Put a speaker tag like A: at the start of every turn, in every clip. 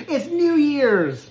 A: It's New Year's.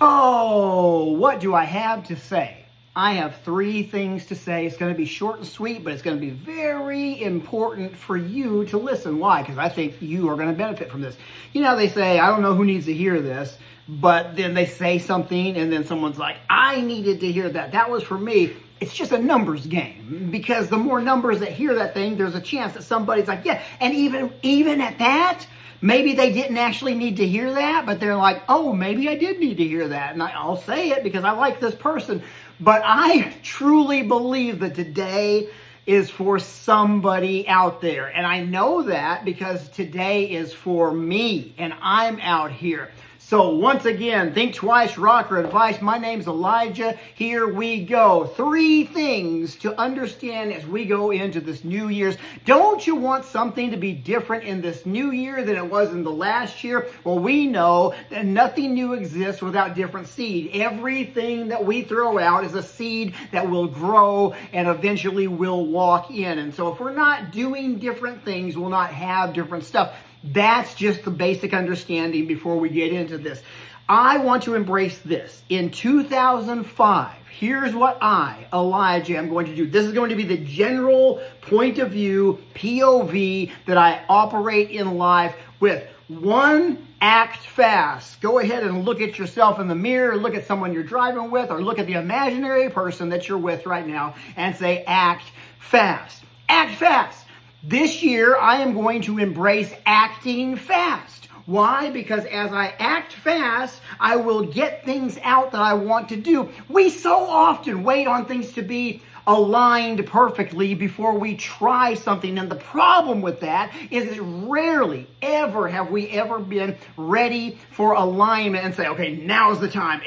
A: Oh, what do I have to say? I have 3 things to say. It's going to be short and sweet, but it's going to be very important for you to listen. Why? Because I think you are going to benefit from this. You know, they say, I don't know who needs to hear this, but then they say something and then someone's like, I needed to hear that. That was for me. It's just a numbers game, because the more numbers that hear that thing, there's a chance that somebody's like, yeah. And even at that, maybe they didn't actually need to hear that, but they're like, oh, maybe I did need to hear that. And I'll say it because I like this person. But I truly believe that today is for somebody out there. And I know that because today is for me and I'm out here. So once again, think twice, rocker advice. My name's Elijah. Here we go. 3 things to understand as we go into this New Year's. Don't you want something to be different in this new year than it was in the last year? Well, we know that nothing new exists without different seed. Everything that we throw out is a seed that will grow and eventually will walk in. And so if we're not doing different things, we'll not have different stuff. That's just the basic understanding before we get into this. I want to embrace this. In 2005, here's what I, Elijah, am going to do. This is going to be the general point of view, POV, that I operate in life with. 1, act fast. Go ahead and look at yourself in the mirror, look at someone you're driving with, or look at the imaginary person that you're with right now and say, act fast. Act fast. This year, I am going to embrace acting fast. Why? Because as I act fast, I will get things out that I want to do. We so often wait on things to be aligned perfectly before we try something. And the problem with that is that rarely, ever have we ever been ready for alignment and say, okay, now's the time.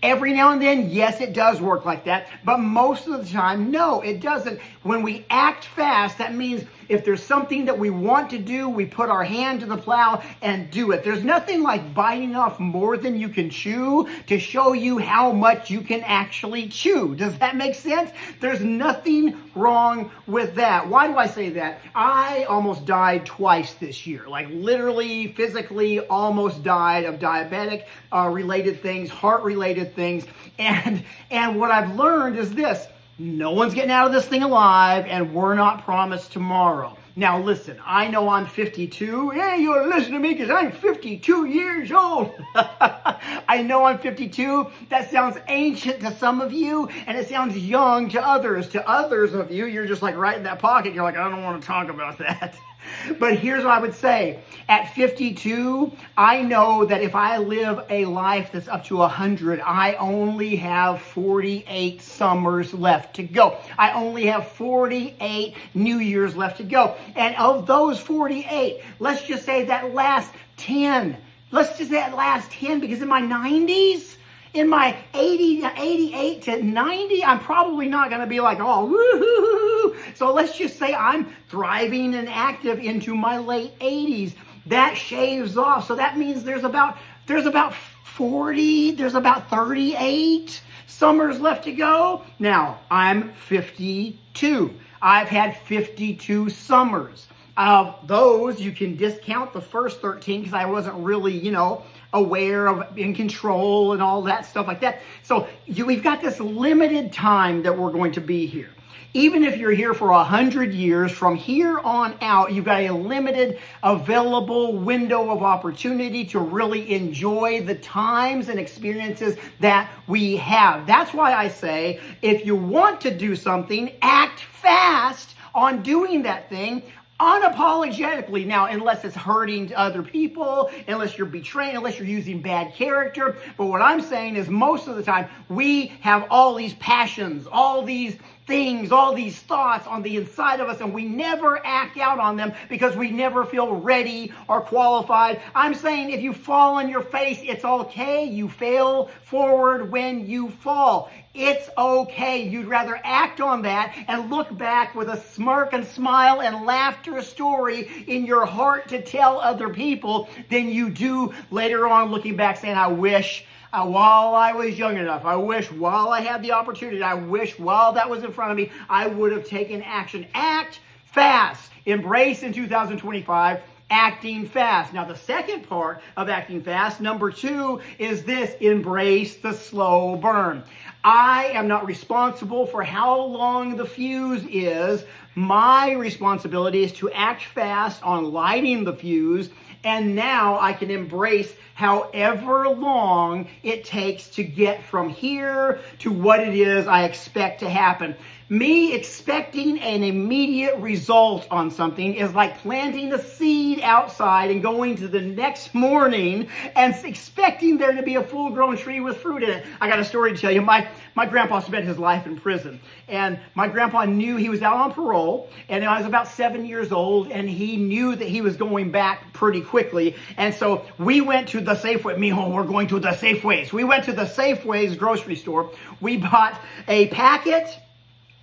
A: Every now and then, yes, it does work like that. But most of the time, no, it doesn't. When we act fast, that means if there's something that we want to do, we put our hand to the plow and do it. There's nothing like biting off more than you can chew to show you how much you can actually chew. Does that make sense? There's nothing wrong with that. Why do I say that? I almost died twice this year. Like literally, physically, almost died of diabetic related things, heart related things. And what I've learned is this. No one's getting out of this thing alive, and we're not promised tomorrow. Now, listen, I know I'm 52. Hey, you ought to listen to me because I'm 52 years old. I know I'm 52. That sounds ancient to some of you, and it sounds young to others. To others of you, you're just like right in that pocket. You're like, I don't want to talk about that. But here's what I would say. At 52, I know that if I live a life that's up to 100, I only have 48 summers left to go. I only have 48 New Year's left to go. And of those 48, let's just say that last 10. Let's just say that last 10, because in my 90s, in my 88 to 90, I'm probably not going to be like, oh, woohoo. So let's just say I'm thriving and active into my late 80s. That shaves off. So that means there's about 40, there's about 38 summers left to go. Now, I'm 52. I've had 52 summers. Of those, you can discount the first 13 because I wasn't really, aware of, in control and all that stuff like that. So we've got this limited time that we're going to be here. Even if you're here for 100 years, from here on out, you've got a limited available window of opportunity to really enjoy the times and experiences that we have. That's why I say, if you want to do something, act fast on doing that thing. Unapologetically. Now, unless it's hurting other people, unless you're betraying, unless you're using bad character. But what I'm saying is most of the time, we have all these passions, all these things, all these thoughts on the inside of us, and we never act out on them because we never feel ready or qualified. I'm saying if you fall on your face, it's okay. You fail forward when you fall. It's okay. You'd rather act on that and look back with a smirk and smile and laughter story in your heart to tell other people than you do later on looking back saying, I wish while I was young enough, I wish while I had the opportunity, I wish while that was in front of me, I would have taken action. Act fast. Embrace in 2025. acting fast. Now, the second part of acting fast, number 2, is this: embrace the slow burn. I am not responsible for how long the fuse is. My responsibility is to act fast on lighting the fuse, and now I can embrace however long it takes to get from here to what it is I expect to happen. Me expecting an immediate result on something is like planting a seed outside and going to the next morning and expecting there to be a full-grown tree with fruit in it. I got a story to tell you. My grandpa spent his life in prison, and my grandpa knew he was out on parole, and I was about 7 years old, and he knew that he was going back pretty quickly, and so we went to the Safeway. Mijo, we're going to the Safeways. We went to the Safeway's grocery store. We bought a packet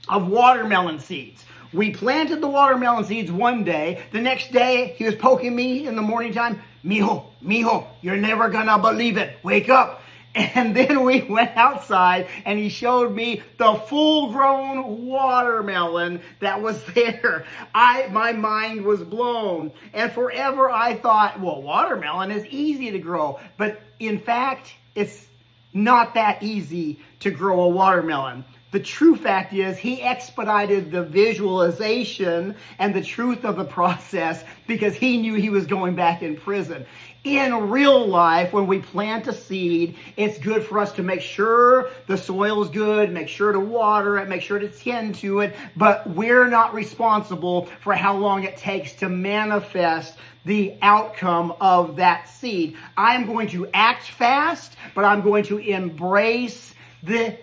A: of watermelon seeds. We planted the watermelon seeds one day. The next day, he was poking me in the morning time. Mijo, you're never gonna believe it. Wake up. And then we went outside and he showed me the full-grown watermelon that was there. My mind was blown. And forever I thought, well, watermelon is easy to grow. But in fact, it's not that easy to grow a watermelon. The true fact is he expedited the visualization and the truth of the process because he knew he was going back in prison. In real life, when we plant a seed, it's good for us to make sure the soil is good, make sure to water it, make sure to tend to it, but we're not responsible for how long it takes to manifest the outcome of that seed. I'm going to act fast, but I'm going to embrace the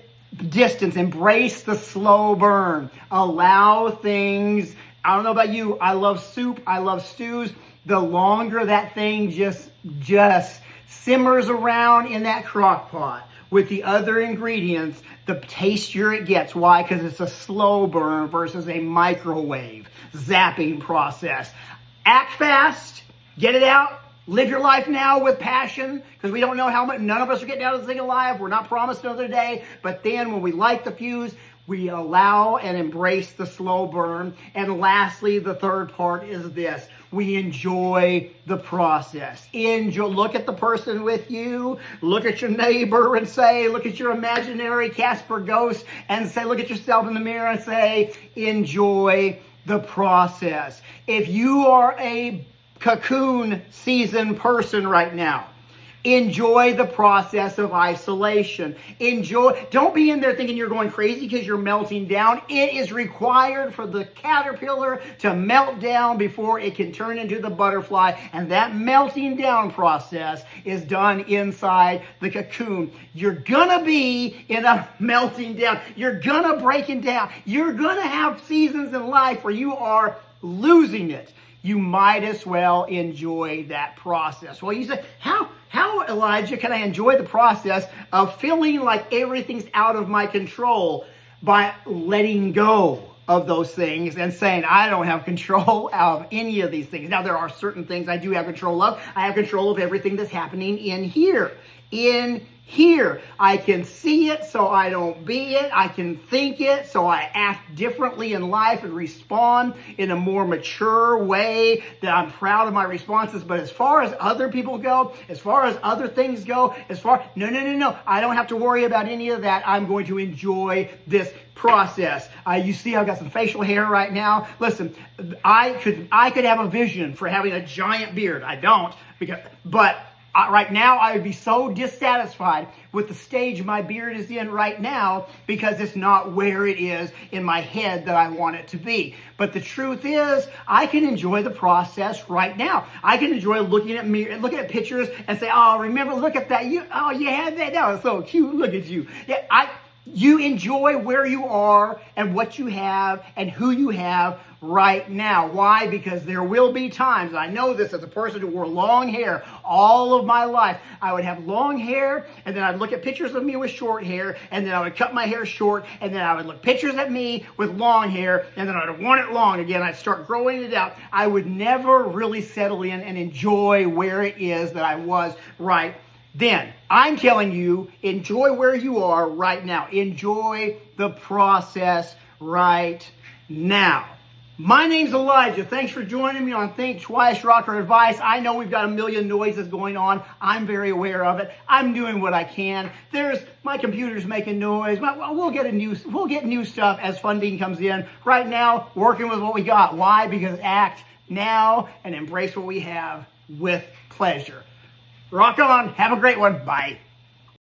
A: distance, embrace the slow burn, allow things. I don't know about you, I love soup, I love stews. The longer that thing just simmers around in that crock pot with the other ingredients, the tastier it gets. Why? Because it's a slow burn versus a microwave zapping process. Act fast, get it out. Live your life now with passion, because we don't know how much. None of us are getting out of this thing alive. We're not promised another day. But then when we light the fuse, we allow and embrace the slow burn. And lastly, the third part is this: we enjoy the process. Look at the person with you. Look at your neighbor and say, look at your imaginary Casper ghost and say, look at yourself in the mirror and say, enjoy the process. If you are a cocoon season person right now, enjoy the process of isolation. Don't be in there thinking you're going crazy because you're melting down. It is required for the caterpillar to melt down before it can turn into the butterfly. And that melting down process is done inside the cocoon. You're gonna be in a melting down. You're gonna breaking down. You're gonna have seasons in life where you are losing it. You might as well enjoy that process. Well, you say, how, Elijah, can I enjoy the process of feeling like everything's out of my control? By letting go of those things and saying, I don't have control of any of these things. Now, there are certain things I do have control of. I have control of everything that's happening in here. I can see it, so I don't be it. I can think it, so I act differently in life and respond in a more mature way that I'm proud of my responses. But as far as other people go, as far as other things go, no. I don't have to worry about any of that. I'm going to enjoy this process. You see I've got some facial hair right now. Listen, I could have a vision for having a giant beard. I don't, but right now, I would be so dissatisfied with the stage my beard is in right now because it's not where it is in my head that I want it to be. But the truth is, I can enjoy the process right now. I can enjoy looking at pictures and say, oh, remember, look at that. You had that. That was so cute. Look at you. Yeah, you enjoy where you are and what you have and who you have right now. Why? Because there will be times, I know this as a person who wore long hair all of my life. I would have long hair, and then I'd look at pictures of me with short hair, and then I would cut my hair short, and then I would look pictures at me with long hair, and then I'd want it long again. I'd start growing it out. I would never really settle in and enjoy where it is that I was right then. I'm telling you, enjoy where you are right now. Enjoy the process right now. My name's Elijah. Thanks for joining me on Think Twice Rocker Advice. I know we've got a million noises going on. I'm very aware of it. I'm doing what I can. My computer's making noise. We'll get new stuff as funding comes in. Right now, working with what we got. Why? Because act now and embrace what we have with pleasure. Rock on. Have a great one. Bye.